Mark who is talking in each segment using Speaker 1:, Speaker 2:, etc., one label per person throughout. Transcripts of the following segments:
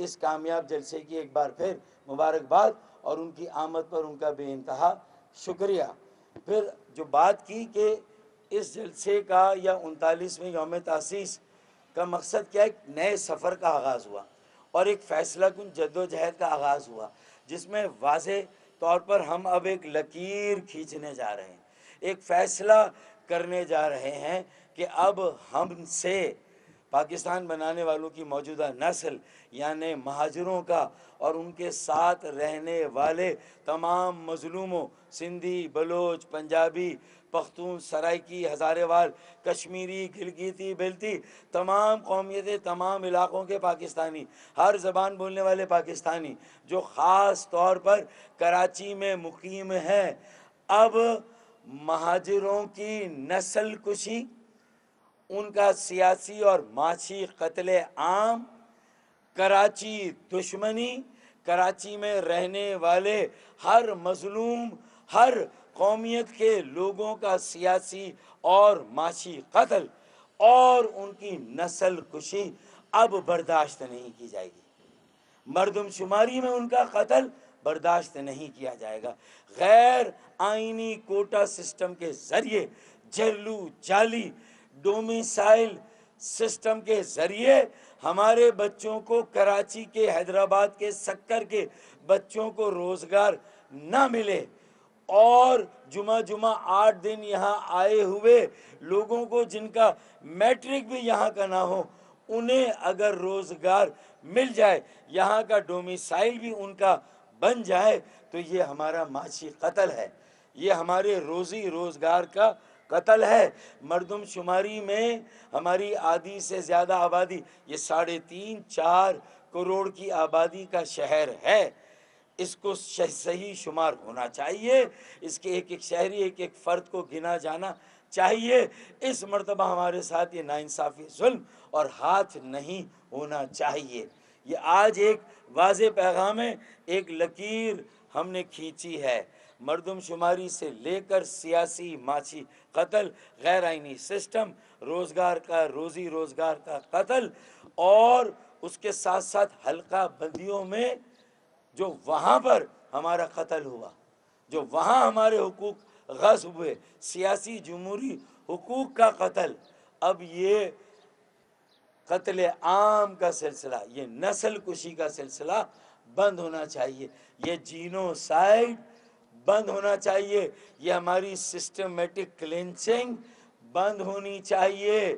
Speaker 1: اس کامیاب جلسے کی ایک بار پھر مبارکباد اور ان کی آمد پر ان کا بے انتہا شکریہ۔ پھر جو بات کی کہ اس جلسے کا یا 39ویں یوم تاسیس کا مقصد کیا ہے، ایک نئے سفر کا آغاز ہوا اور ایک فیصلہ کن جد و جہد کا آغاز ہوا، جس میں واضح طور پر ہم اب ایک لکیر کھینچنے جا رہے ہیں، ایک فیصلہ کرنے جا رہے ہیں کہ اب ہم سے پاکستان بنانے والوں کی موجودہ نسل یعنی مہاجروں کا اور ان کے ساتھ رہنے والے تمام مظلوموں، سندھی، بلوچ، پنجابی، پختون، سرائکی، ہزارے وال، کشمیری، گلگیتی، بلتی، تمام قومیتیں، تمام علاقوں کے پاکستانی، ہر زبان بولنے والے پاکستانی جو خاص طور پر کراچی میں مقیم ہیں، اب مہاجروں کی نسل کشی، ان کا سیاسی اور معاشی قتل عام، کراچی دشمنی، کراچی میں رہنے والے ہر مظلوم، ہر قومیت کے لوگوں کا سیاسی اور معاشی قتل اور ان کی نسل کشی اب برداشت نہیں کی جائے گی۔ مردم شماری میں ان کا قتل برداشت نہیں کیا جائے گا۔ غیر آئینی کوٹا سسٹم کے ذریعے، جھرلو جعلی ڈومیسائل سسٹم کے ذریعے ہمارے بچوں کو، کراچی کے، حیدرآباد کے، سکر کے بچوں کو روزگار نہ ملے اور جمعہ 8 دن یہاں آئے ہوئے لوگوں کو جن کا میٹرک بھی یہاں کا نہ ہو، انہیں اگر روزگار مل جائے، یہاں کا ڈومیسائل بھی ان کا بن جائے، تو یہ ہمارا معاشی قتل ہے، یہ ہمارے روزی روزگار کا قتل ہے۔ مردم شماری میں ہماری آدھی سے زیادہ آبادی، یہ 3.5-4 کروڑ کی آبادی کا شہر ہے، اس کو صحیح شمار ہونا چاہیے، اس کے ایک ایک شہری، ایک ایک فرد کو گنا جانا چاہیے۔ اس مرتبہ ہمارے ساتھ یہ ناانصافی، ظلم اور ہاتھ نہیں ہونا چاہیے۔ یہ آج ایک واضح پیغام ہے، ایک لکیر ہم نے کھینچی ہے۔ مردم شماری سے لے کر سیاسی معاشی قتل، غیر آئینی سسٹم، روزگار کا، روزی روزگار کا قتل، اور اس کے ساتھ ساتھ حلقہ بندیوں میں جو وہاں پر ہمارا قتل ہوا، جو وہاں ہمارے حقوق غصب ہوئے، سیاسی جمہوری حقوق کا قتل، اب یہ قتل عام کا سلسلہ، یہ نسل کشی کا سلسلہ بند ہونا چاہیے، یہ جینوسائیڈ بند ہونا چاہیے، یہ ہماری سسٹمیٹک کلینچنگ بند ہونی چاہیے۔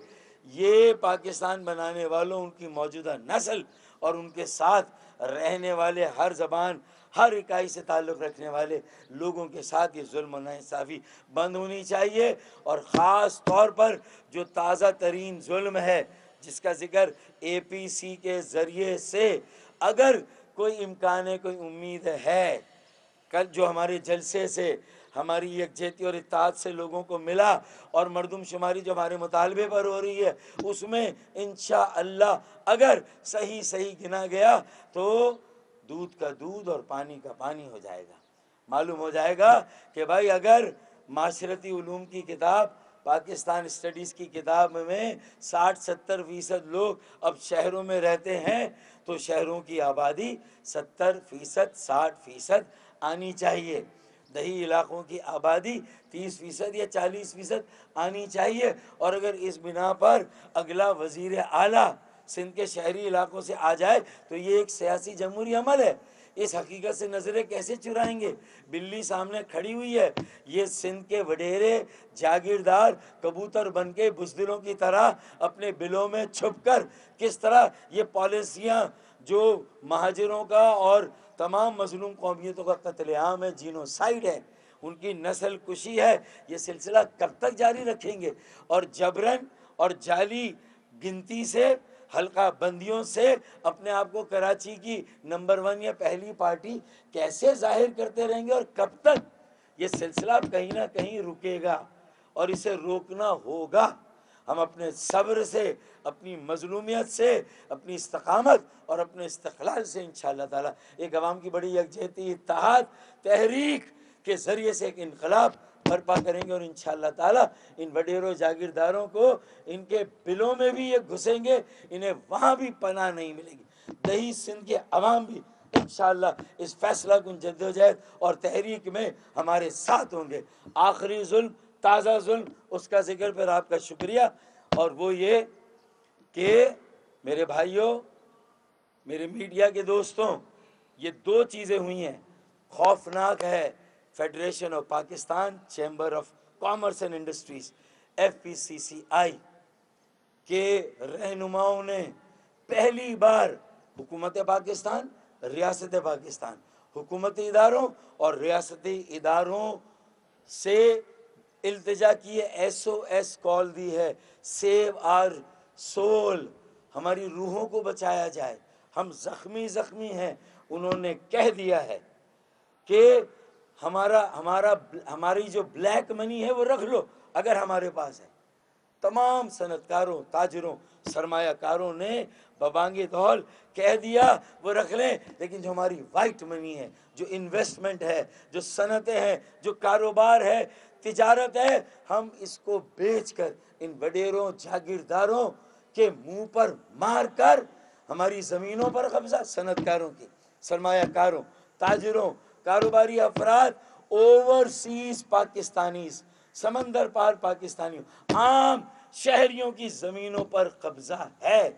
Speaker 1: یہ پاکستان بنانے والوں، ان کی موجودہ نسل اور ان کے ساتھ رہنے والے، ہر زبان، ہر اکائی سے تعلق رکھنے والے لوگوں کے ساتھ یہ ظلم و ناانصافی بند ہونی چاہیے۔ اور خاص طور پر جو تازہ ترین ظلم ہے، جس کا ذکر اے پی سی کے ذریعے سے اگر کوئی امکان ہے، کوئی امید ہے، کل جو ہمارے جلسے سے ہماری یکجہتی اور اتحاد سے لوگوں کو ملا اور مردم شماری جو ہمارے مطالبے پر ہو رہی ہے، اس میں انشاءاللہ اگر صحیح گنا گیا تو دودھ کا دودھ اور پانی کا پانی ہو جائے گا۔ معلوم ہو جائے گا کہ بھائی اگر معاشرتی علوم کی کتاب، پاکستان اسٹڈیز کی کتاب میں 60-70% لوگ اب شہروں میں رہتے ہیں، تو شہروں کی آبادی 70%، 60% آنی چاہیے، دیہی علاقوں کی آبادی 30% یا 40% آنی چاہیے۔ اور اگر اس بنا پر اگلا وزیر اعلیٰ سندھ کے شہری علاقوں سے آ جائے تو یہ ایک سیاسی جمہوری عمل ہے۔ اس حقیقت سے نظریں کیسے چرائیں گے؟ بلی سامنے کھڑی ہوئی ہے، یہ سندھ کے وڈیرے جاگیردار کبوتر بن کے بزدلوں کی طرح اپنے بلوں میں چھپ کر کس طرح یہ پالیسیاں جو مہاجروں کا اور تمام مظلوم قومیتوں کا قتل عام ہے، جینوسائیڈ ہے، ان کی نسل کشی ہے، یہ سلسلہ کب تک جاری رکھیں گے؟ اور جبرن اور جعلی گنتی سے، حلقہ بندیوں سے اپنے آپ کو کراچی کی نمبر 1 یا پہلی پارٹی کیسے ظاہر کرتے رہیں گے؟ اور کب تک یہ سلسلہ کہیں نہ کہیں رکے گا اور اسے روکنا ہوگا۔ ہم اپنے صبر سے، اپنی مظلومیت سے، اپنی استقامت اور اپنے استقلال سے انشاءاللہ تعالیٰ ایک عوام کی بڑی یکجہتی، اتحاد، تحریک کے ذریعے سے ایک انقلاب برپا کریں گے، اور انشاءاللہ تعالیٰ ان وڈیروں جاگیرداروں کو ان کے بلوں میں بھی یہ گھسیں گے، انہیں وہاں بھی پناہ نہیں ملے گی۔ دہی سندھ کے عوام بھی انشاءاللہ اس فیصلہ کن جدوجہد اور تحریک میں ہمارے ساتھ ہوں گے۔ آخری ظلم، تازہ ظلم، اس کا ذکر پھر آپ کا شکریہ، اور وہ یہ کہ میرے بھائیوں، میرے میڈیا کے دوستوں، یہ دو چیزیں ہوئی ہیں۔ خوفناک ہے federation of Pakistan chamber of commerce and industries FPCCI کے رہنماؤں نے پہلی بار حکومت پاکستان، ریاست پاکستان، حکومتی اداروں اور ریاستی اداروں سے التجا کی ہے، SOS کال دی ہے، سیو آر سول، ہماری روحوں کو بچایا جائے، ہم زخمی ہیں۔ انہوں نے کہہ دیا ہے کہ ہماری جو بلیک منی ہے وہ رکھ لو اگر ہمارے پاس ہے۔ تمام صنعت کاروں، تاجروں، سرمایہ کاروں نے ببانگ دول کہہ دیا وہ رکھ لیں، لیکن جو ہماری وائٹ منی ہے، جو انویسٹمنٹ ہے، جو صنعتیں ہیں، جو کاروبار ہے، تجارت ہے، ہم اس کو بیچ کر ان وڈیروں، جاگیرداروں کے منہ پر مار کر ہماری زمینوں پر قبضہ، صنعت کاروں کی، سرمایہ کاروں، تاجروں، کاروباری افراد، اوورسیز پاکستانیز، سمندر پار پاکستانیوں، عام شہریوں کی زمینوں پر قبضہ ہے۔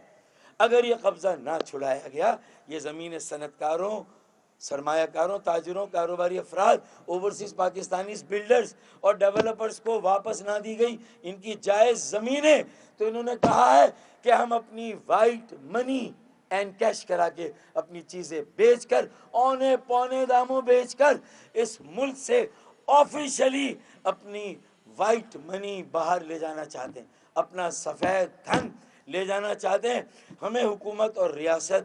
Speaker 1: اگر یہ قبضہ نہ چھڑایا گیا، یہ زمین صنعت کاروں، سرمایہ کاروں، تاجروں، کاروباری افراد، اوورسیز پاکستانیز، بلڈرز اور ڈیولپرز کو واپس نہ دی گئی ان کی جائز زمینیں، تو انہوں نے کہا ہے کہ ہم اپنی وائٹ منی اینڈ کیش کرا کے اپنی چیزیں بیچ کر، اونے پونے داموں بیچ کر اس ملک سے آفیشلی اپنی وائٹ منی باہر لے جانا چاہتے ہیں، اپنا سفید دھن لے جانا چاہتے ہیں۔ ہمیں حکومت اور ریاست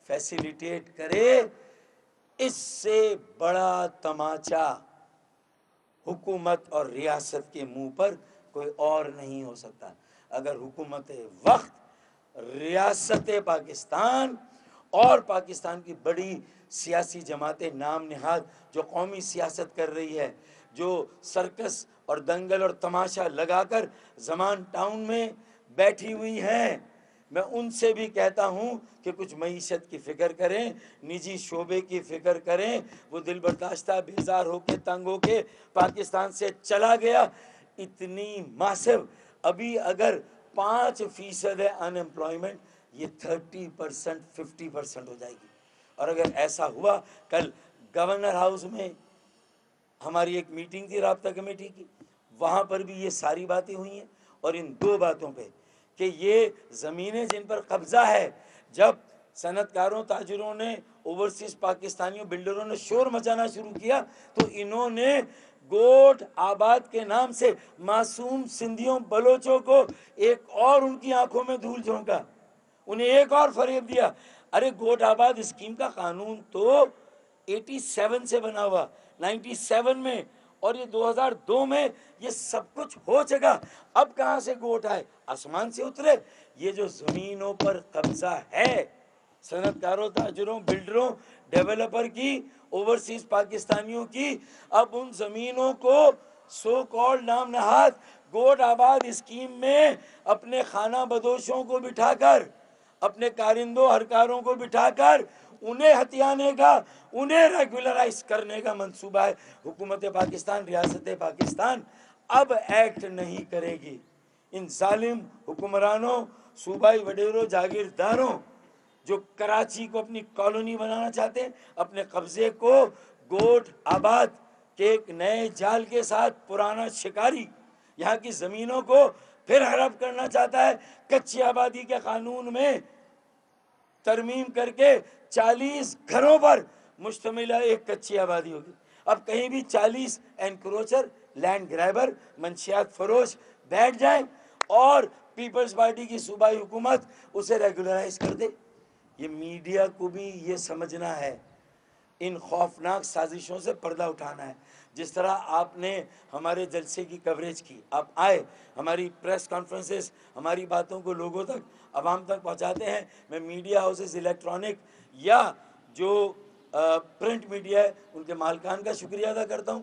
Speaker 1: فیسیلیٹیٹ کرے۔ اس سے بڑا تماچا حکومت اور ریاست کے منہ پر کوئی اور نہیں ہو سکتا۔ اگر حکومت وقت، ریاست پاکستان اور پاکستان کی بڑی سیاسی جماعتیں نام نہاد جو قومی سیاست کر رہی ہے، جو سرکس اور دنگل اور تماشا لگا کر زمان ٹاؤن میں بیٹھی ہوئی ہیں، میں ان سے بھی کہتا ہوں کہ کچھ معیشت کی فکر کریں، نجی شعبے کی فکر کریں۔ وہ دل برداشتہ بیزار ہو کے، تنگ ہو کے پاکستان سے چلا گیا، اتنی ماسو، ابھی اگر 5% ہے ان ایمپلائمنٹ، یہ 30%، 50% ہو جائے گی۔ اور اگر ایسا ہوا، کل گورنر ہاؤس میں ہماری ایک میٹنگ تھی رابطہ کمیٹی کی، وہاں پر بھی یہ ساری باتیں ہوئی ہیں، اور ان دو باتوں پہ کہ یہ زمینیں جن پر قبضہ ہے، جب صنعت کاروں، تاجروں نے، اوورسیز پاکستانیوں، بلڈروں نے شور مچانا شروع کیا، تو انہوں نے گوٹ آباد کے نام سے معصوم سندھیوں، بلوچوں کو ایک اور ان کی آنکھوں میں دھول جھونکا، انہیں ایک اور فریب دیا۔ ارے گوٹ آباد اسکیم کا قانون تو 87 سے بنا ہوا، 97 میں، اور یہ 2002 میں یہ سب کچھ ہو چکا۔ اب کہاں سے گوٹ آئے؟ آسمان سے اترے؟ یہ جو زمینوں پر قبضہ ہے صنعت کاروں، تاجروں، بلڈروں، ڈیولپر کی، اوورسیز پاکستانیوں کی، اب ان زمینوں کو سو کالڈ نام نہاد گوٹ آباد اسکیم میں اپنے خانہ بدوشوں کو بٹھا کر، اپنے کارندوں، ہرکاروں کو بٹھا کر انہیں ہتھیانے کا، انہیں ریگولرائز کرنے کا منصوبہ ہے۔ حکومت پاکستان، ریاست پاکستان اب ایکٹ نہیں کرے گی۔ ان ظالم حکمرانوں، صوبائی وڈیروں، جاگیرداروں جو کراچی کو اپنی کالونی بنانا چاہتے ہیں، اپنے قبضے کو گوٹ آباد کے ایک نئے جال کے ساتھ پرانا شکاری یہاں کی زمینوں کو پھر ہڑپ کرنا چاہتا ہے۔ کچی آبادی کے قانون میں ترمیم کر کے 40 گھروں پر مشتمل ایک کچی آبادی ہوگی۔ اب کہیں بھی 40 انکروچر، لینڈ گریبر، منشیات فروش بیٹھ جائیں اور پیپلز پارٹی کی صوبائی حکومت اسے ریگولرائز کر دے۔ یہ میڈیا کو بھی یہ سمجھنا ہے، ان خوفناک سازشوں سے پردہ اٹھانا ہے۔ جس طرح آپ نے ہمارے جلسے کی کوریج کی، آپ آئے، ہماری پریس کانفرنسز، ہماری باتوں کو لوگوں تک، عوام تک پہنچاتے ہیں۔ میں میڈیا ہاؤسز، الیکٹرانک یا جو پرنٹ میڈیا ہے، ان کے مالکان کا شکریہ ادا کرتا ہوں،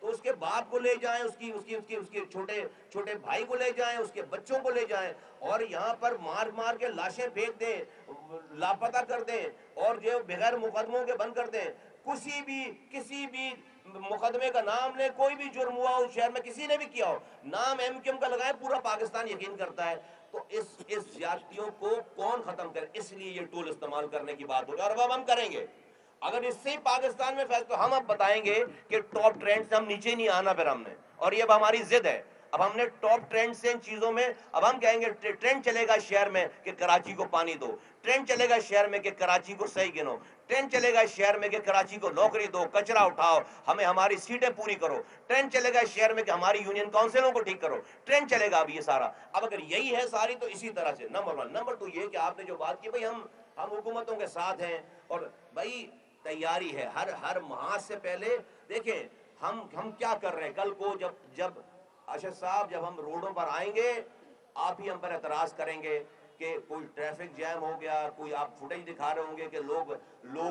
Speaker 2: تو اس کے باپ کو لے جائیں, اس کے چھوٹے بھائی کو لے جائیں, اس کے بچوں کو لے جائیں, اور یہاں پر مار کے لاشیں پھینک دیں, لاپتہ کر دیں, اور جو بغیر مقدموں کے بند کر دیں. کسی بھی مقدمے کا نام لیں, کوئی بھی جرم ہوا اس شہر میں, کسی نے بھی کیا ہو, نام ایم کیو ایم کا لگائیں, پورا پاکستان یقین کرتا ہے. تو اس زیادتیوں کو کون ختم کرے؟ اس لیے یہ ٹول استعمال کرنے کی بات ہو رہی ہے, اور اب ہم کریں گے. اگر اس سے پاکستان میں فیصلہ, ہم اب بتائیں گے کہ ٹاپ ٹرینڈ سے ہم نیچے نہیں آنا. پھر ہم نے, اور یہ اب ہماری ضد ہے, اب ہم نے ٹاپ ٹرینڈ سے ان چیزوں میں, اب ہم کہیں گے ٹرینڈ چلے گا شہر میں کہ کراچی کو پانی دو, ٹرینڈ چلے گا شہر میں کہ کراچی کو صحیح گنو, ٹرینڈ چلے گا شہر میں کہ کراچی کو نوکری دو, کچرا اٹھاؤ, ہمیں ہماری سیٹیں پوری کرو, ٹرینڈ چلے گا شہر میں کہ ہماری یونین کاؤنسلوں کو ٹھیک کرو, ٹرینڈ چلے گا اب یہ سارا. اب اگر یہی ہے ساری, تو اسی طرح سے نمبر 1. نمبر 2 یہ کہ آپ نے جو بات کی, بھائی ہم حکومتوں کے ساتھ ہیں, اور بھائی تیاری ہے ہر محاذ سے. پہلے دیکھیں ہم کیا کر رہے ہیں. کل کو جب ارشد صاحب, جب ہم روڈوں پر آئیں گے, آپ ہی ہم پر اعتراض کریں گے کہ کوئی ٹریفک جیم ہو گیا, کوئی آپ فوٹیج دکھا رہے ہوں گے کہ لوگ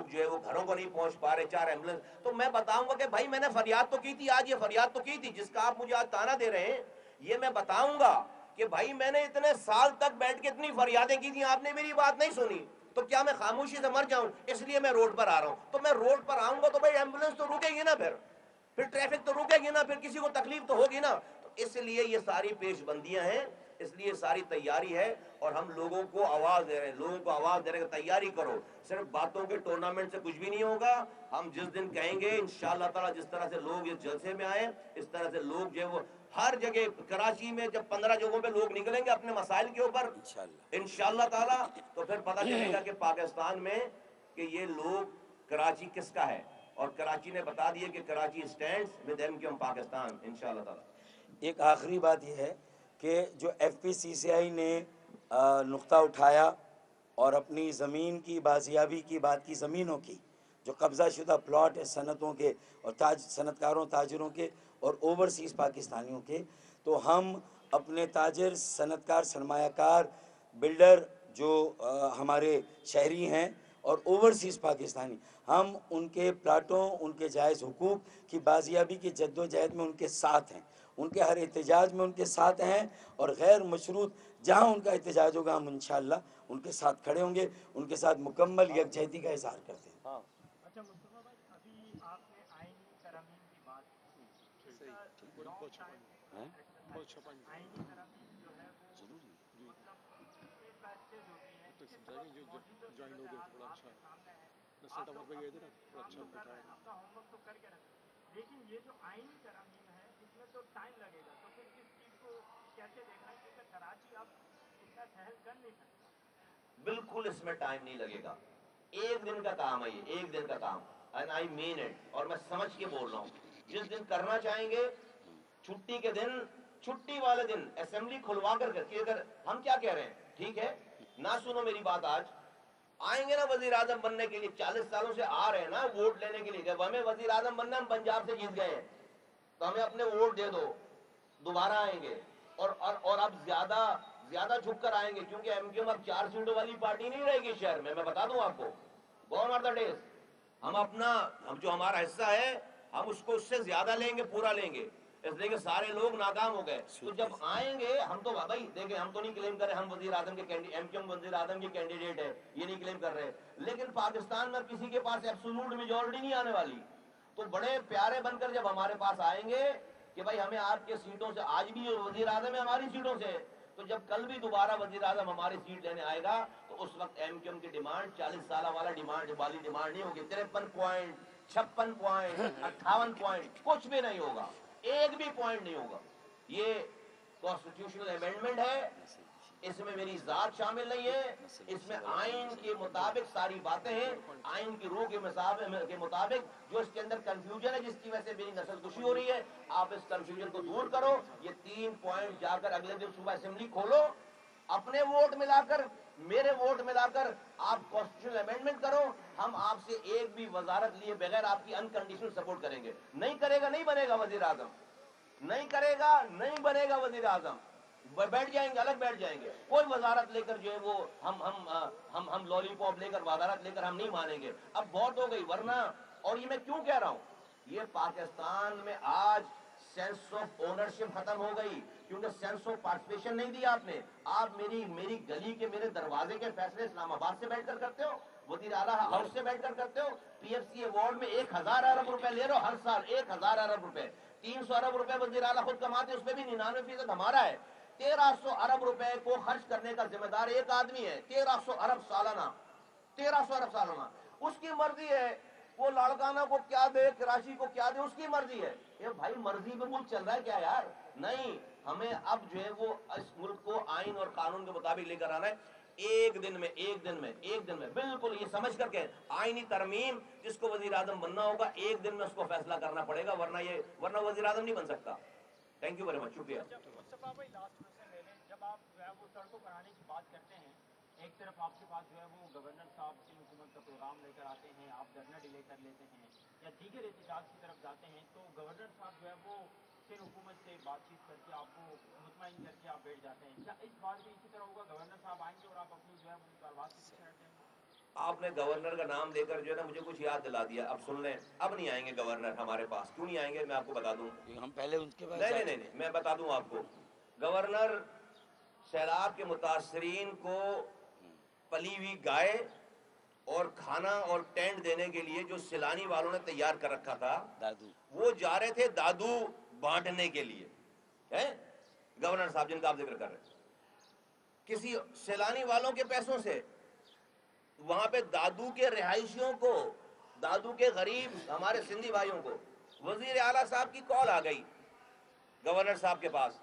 Speaker 2: جو ہے وہ گھروں کو نہیں پہنچ پا رہے, 4 ایمبولینس. تو میں بتاؤں گا کہ بھائی میں نے فریاد تو کی تھی, آج یہ فریاد تو کی تھی جس کا آپ مجھے آج تانا دے رہے ہیں, یہ میں بتاؤں گا کہ بھائی میں نے اتنے سال تک بیٹھ کے اتنی فریادیں کی تھی, آپ نے میری بات نہیں سنی, تو کیا میں خاموشی سے مر جاؤں؟ اس لیے میں روڈ پر آ رہا ہوں. تو میں روڈ پر آؤں گا تو بھائی ایمبولینس تو رکے گی نا, پھر ٹریفک تو رکے گی نا, پھر کسی کو تکلیف تو ہوگی نا. تو اس لیے یہ ساری پیش بندیاں ہیں, اس لیے ساری تیاری ہے, اور ہم لوگوں کو آواز دے رہے ہیں, کہ تیاری کرو. صرف باتوں کے ٹورنامنٹ سے کچھ بھی نہیں ہوگا. ہم جس دن کہیں گے انشاءاللہ تعالی, جس طرح سے لوگ اس جلسے میں آئے, اس طرح سے لوگ جو ہے وہ ہر جگہ, کراچی میں جب 15 جگہوں پہ لوگ نکلیں گے اپنے مسائل کے اوپر انشاءاللہ تعالی, تو پھر پتہ چلے گا کہ پاکستان میں کہ یہ لوگ, کراچی کس کا ہے, اور کراچی نے بتا دیا کہ Karachi stands with M Q M Pakistan انشاءاللہ تعالی.
Speaker 1: ایک آخری بات یہ ہے کہ جو ایف پی سی سی آئی نے نقطہ اٹھایا اور اپنی زمین کی بازیابی کی بات کی, زمینوں کی جو قبضہ شدہ پلاٹ ہے صنعتوں کے اور صنعت کاروں, تاجروں کے اور اوورسیز پاکستانیوں کے, تو ہم اپنے تاجر, صنعت کار, سرمایہ کار, بلڈر جو ہمارے شہری ہیں اور اوورسیز پاکستانی, ہم ان کے پلاٹوں, ان کے جائز حقوق کی بازیابی کی جد و جہد میں ان کے ساتھ ہیں, ان کے ہر احتجاج میں ان کے ساتھ ہیں, اور غیر مشروط جہاں ان کا احتجاج ہوگا ہم انشاءاللہ ان کے ساتھ کھڑے ہوں گے, ان کے ساتھ مکمل یکجہتی کا اظہار کرتے ہیں.
Speaker 3: اچھا مصطفیٰ بھائی, ابھی آپ نے آئینی ترامیم کی بات کی, اس کا لانگ ٹائم آئینی ترامیم جو ہے وہ مطلب کتنے پیسے ہوتی ہیں, کس وقت موجودہ صورتحال آپ کے سامنے ہے, آپ لوگ اپنے کام تو کر رہے ہیں, اپنا ہوم ورک تو کر کے رکھ رہے ہیں, لیکن یہ جو آئینی ترامیم ہے اس میں تو ٹائم لگے گا, تو پھر اس چیز کو کیسے دیکھنا ہے, کیونکہ کراچی اب اتنا سہل کر نہیں سکتا.
Speaker 2: بالکل اس میں ٹائم نہیں لگے گا, 1 دن کا کام ہے یہ, 1 دن کا کام, اینڈ آئی مین اٹ, اور میں سمجھ کے بول رہا ہوں. جس دن کرنا چاہیں گے, چھٹی کے دن, چھٹی والے دن اسمبلی کھلوا کر کے, اگر ہم کیا کہہ رہے ہیں, ٹھیک ہے نہ سنو میری بات, آج آئیں گے نا وزیر اعظم بننے کے لیے, 40 سالوں سے آ رہے ہیں نا ووٹ لینے کے لیے, جب ہمیں وزیر اعظم بننا, ہم پنجاب سے جیت گئے ہیں, تو ہمیں اپنے ووٹ دے دو, دوبارہ آئیں گے, اور اب زیادہ جھک کر آئیں گے, کیونکہ ایم کیو ایم اب 4 سیٹوں والی پارٹی نہیں رہے گی شہر میں بتا دوں آپ کو. گون آر دا ڈیز, ہم جو ہمارا حصہ ہے, ہم اس کو اس سے زیادہ لیں گے, پورا لیں گے, اس لیے کہ سارے لوگ ناکام ہو گئے. تو جب آئیں گے, ہم تو بھائی دیکھیں, ہم تو نہیں کلیم کر رہے ہم وزیر اعظم کے ایم کیو ایم وزیر اعظم کے کینڈیڈیٹ ہے, یہ نہیں کلیم کر رہے, لیکن پاکستان میں کسی کے پاس ایبسولوٹ میجورٹی نہیں آنے والی. تو بڑے پیارے بن کر جب ہمارے پاس آئیں گے کہ بھائی ہمیں آپ کے سیٹوں سے, آج بھی وزیر اعظم ہے ہماری سیٹوں سے, تو جب کل بھی دوبارہ وزیر اعظم ہماری سیٹ لینے آئے گا, تو اس وقت ایم کیو ایم کی ڈیمانڈ 40 سالہ والا ڈیمانڈ نہیں ہوگی, 53 پوائنٹ, 56 پوائنٹ, 58 پوائنٹ, کچھ بھی نہیں ہوگا, ایک بھی پوائنٹ نہیں ہوگا. یہ کانسٹیٹیوشنل امینڈمنٹ ہے, اس میں میری ذات شامل نہیں ہے, اس میں آئین کے مطابق ساری باتیں ہیں, آئین کی روح کے مطابق. جو اس کے اندر کنفیوژن ہے, جس کی وجہ سے میری نسل کشی ہو رہی ہے, آپ اس کنفیوژن کو دور کرو. یہ 3 پوائنٹ جا کر اگلے دن صبح اسمبلی کھولو, اپنے ووٹ ملا کر, میرے ووٹ ملا کر آپ کانسٹیٹیوشنل امینڈمنٹ کرو. ہم آپ سے ایک بھی وزارت لیے بغیر آپ کی انکنڈیشنل سپورٹ کریں گے. نہیں کرے گا, نہیں بنے گا وزیر اعظم, نہیں کرے گا, نہیں بنے گا وزیر اعظم, بیٹھ جائیں گے, الگ بیٹھ جائیں گے. کوئی وزارت لے کر جو ہے وہ ہم لالی پاپ لے کر, وزارت لے کر ہم نہیں مانیں گے. اب بہت ہو گئی, ورنہ, اور یہ میں کیوں کہہ رہا ہوں, یہ پاکستان میں آج سینس آف اونرشپ ختم ہو گئی، کیونکہ سینس آف پارٹیسپیشن نہیں دیا آپ نے. آپ میری گلی کے میرے دروازے کے فیصلے اسلام آباد سے بیٹھ کر کرتے ہو، وزیر اعلیٰ ہاؤس سے بیٹھ کر کرتے ہو. پی ایف سی ایوارڈ میں 1000 ارب روپے لے رہے ہو ہر سال، 1000 ارب روپے. 300 ارب روپے وزیر اعلیٰ خود کماتے، اس پہ بھی 99% ہمارا ہے. 1300 ارب روپے کو خرچ کرنے کا ذمہ دار ایک آدمی ہے. 1300 ارب سالانہ، 1300 ارب سالانہ. اس کی مرضی ہے وہ لاڑکانہ کو کیا دے، کراچی کو کیا دے، اس کی مرضی ہے. یہ بھائی مرضی پہ ملک چل رہا ہے کیا یار؟ نہیں، ہمیں اب جو ہے وہ اس ملک کو آئین اور قانون کے مطابق لے کر آنا ہے. ایک دن میں بالکل یہ سمجھ کر کے آئینی ترمیم جس کو وزیر اعظم بننا ہوگا، ایک دن میں اس کو فیصلہ کرنا پڑے گا، ورنہ وزیر اعظم نہیں بن سکتا. تھینک یو ویری مچ، شکریہ.
Speaker 3: مصطفیٰ بھائی لاسٹ کوشچن لے لیں. جب آپ جو ہے وہ سڑکوں بنانے کی بات کرتے ہیں، ایک طرف آپ کے پاس جو ہے وہ گورنر صاحب کی حکومت کا پروگرام لے کر آتے ہیں، آپ دھرنا ڈیلے کر لیتے ہیں یا دیگر احتجاج کی طرف جاتے ہیں، تو گورنر صاحب جو ہے وہ پھر حکومت سے بات چیت کر کے آپ کو مطمئن کر کے آپ بیٹھ جاتے ہیں. کیا اس بار بھی اسی طرح ہوگا؟ گورنر صاحب آئیں گے اور آپ اپنی جو ہے وہ مطالبات کے پیچھے ہٹ جائیں گے؟
Speaker 2: آپ نے گورنر کا نام لے کر جو ہے نا مجھے کچھ یاد دلا دیا. اب سن لیں، اب نہیں آئیں گے گورنر ہمارے پاس. کیوں نہیں آئیں گے میں آپ کو بتا دوں.
Speaker 1: ہم پہلے ان کے پاس
Speaker 2: نہیں، میں بتا دوں آپ کو. گورنر سیلاب کے متاثرین کو پلی ہوئی گائے اور کھانا اور ٹینٹ دینے کے لیے جو سیلانی والوں نے تیار کر رکھا تھا،
Speaker 1: دادو
Speaker 2: وہ جا رہے تھے دادو بانٹنے کے لیے. گورنر صاحب جن کا آپ ذکر کر رہے ہیں، کسی سیلانی والوں کے پیسوں سے وہاں پہ دادو کے رہائشیوں کو، دادو کے غریب ہمارے سندھی بھائیوں کو، وزیر اعلیٰ صاحب کی کال آ گئی گورنر صاحب کے پاس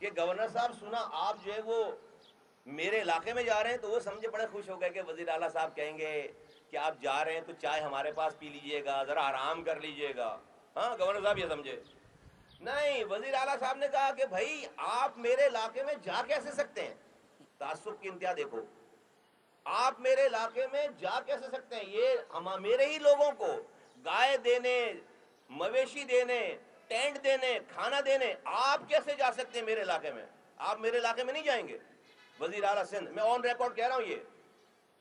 Speaker 2: کہ گورنر صاحب سنا آپ جو ہے وہ میرے علاقے میں جا رہے ہیں. تو وہ سمجھے بڑے خوش ہو گئے کہ وزیر اعلیٰ صاحب کہیں گے کہ آپ جا رہے ہیں تو چائے ہمارے پاس پی لیجئے گا، ذرا آرام کر لیجئے گا. ہاں گورنر صاحب یہ سمجھے. نہیں، وزیر اعلیٰ صاحب نے کہا کہ بھائی آپ میرے علاقے میں جا کیسے سکتے ہیں؟ تعصب کی انتہا دیکھو. آپ میرے علاقے میں جا کیسے سکتے ہیں؟ یہ میرے ہی لوگوں کو گائے دینے، مویشی دینے، ٹینٹ دینے، کھانا دینے، آپ کیسے جا سکتے ہیں میرے علاقے میں؟ آپ میرے علاقے میں نہیں جائیں گے. وزیر اعلیٰ سندھ، میں آن ریکارڈ کہہ رہا ہوں، یہ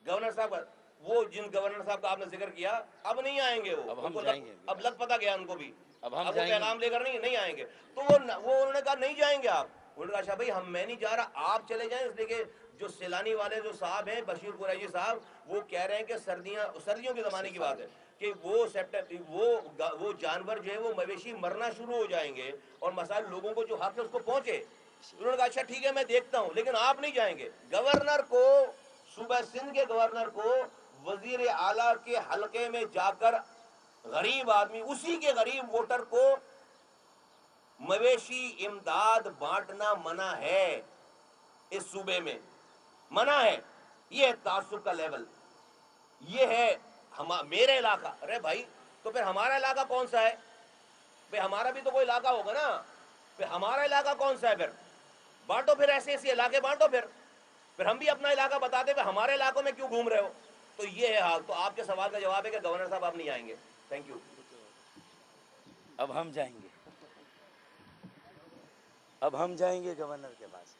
Speaker 2: گورنر صاحب وہ جن گورنر صاحب کا آپ نے ذکر کیا اب نہیں آئیں گے. وہ
Speaker 1: اب ہم جائیں گے،
Speaker 2: اب لگ پتہ گیا ان کو بھی،
Speaker 1: اب ہم
Speaker 2: وہ
Speaker 1: جائیں گے.
Speaker 2: پیغام لے کر نہیں آئیں گے. تو وہ انہوں نے کہا نہیں جائیں گے آپ. انہوں نے کہا اچھا بھائی میں نہیں جا رہا، آپ چلے جائیں. اس لیے کہ جو سیلانی والے جو صاحب ہیں بشیر قریشی صاحب، وہ کہہ رہے ہیں کہ سردیوں کے زمانے کی بات ہے کہ وہ جانور جو ہے وہ مویشی مرنا شروع ہو جائیں گے اور مسائل لوگوں کو جو حق ہے اس کو پہنچے. انہوں نے کہا اچھا ٹھیک ہے میں دیکھتا ہوں، لیکن آپ نہیں جائیں گے. گورنر کو، صوبہ سندھ کے گورنر کو وزیر اعلیٰ کے حلقے میں جا کر غریب آدمی، اسی کے غریب ووٹر کو مویشی امداد بانٹنا منع ہے. اس صوبے میں منع ہے. یہ ہے تعصب کا لیول. یہ ہے میرے علاقہ. ارے بھائی تو پھر ہمارا علاقہ کون سا ہے؟ پھر ہمارا بھی تو کوئی علاقہ ہوگا نا. پھر ہمارا علاقہ کون سا ہے؟ پھر بانٹو، پھر ایسے علاقے بانٹو. پھر ہم بھی اپنا علاقہ بتاتے کہ ہمارے علاقوں میں کیوں گھوم رہے ہو. تو یہ ہے حال. تو آپ کے سوال کا جواب ہے کہ گورنر صاحب آپ نہیں آئیں گے. Thank you.
Speaker 1: اب ہم جائیں گے، اب ہم جائیں گے گورنر کے پاس.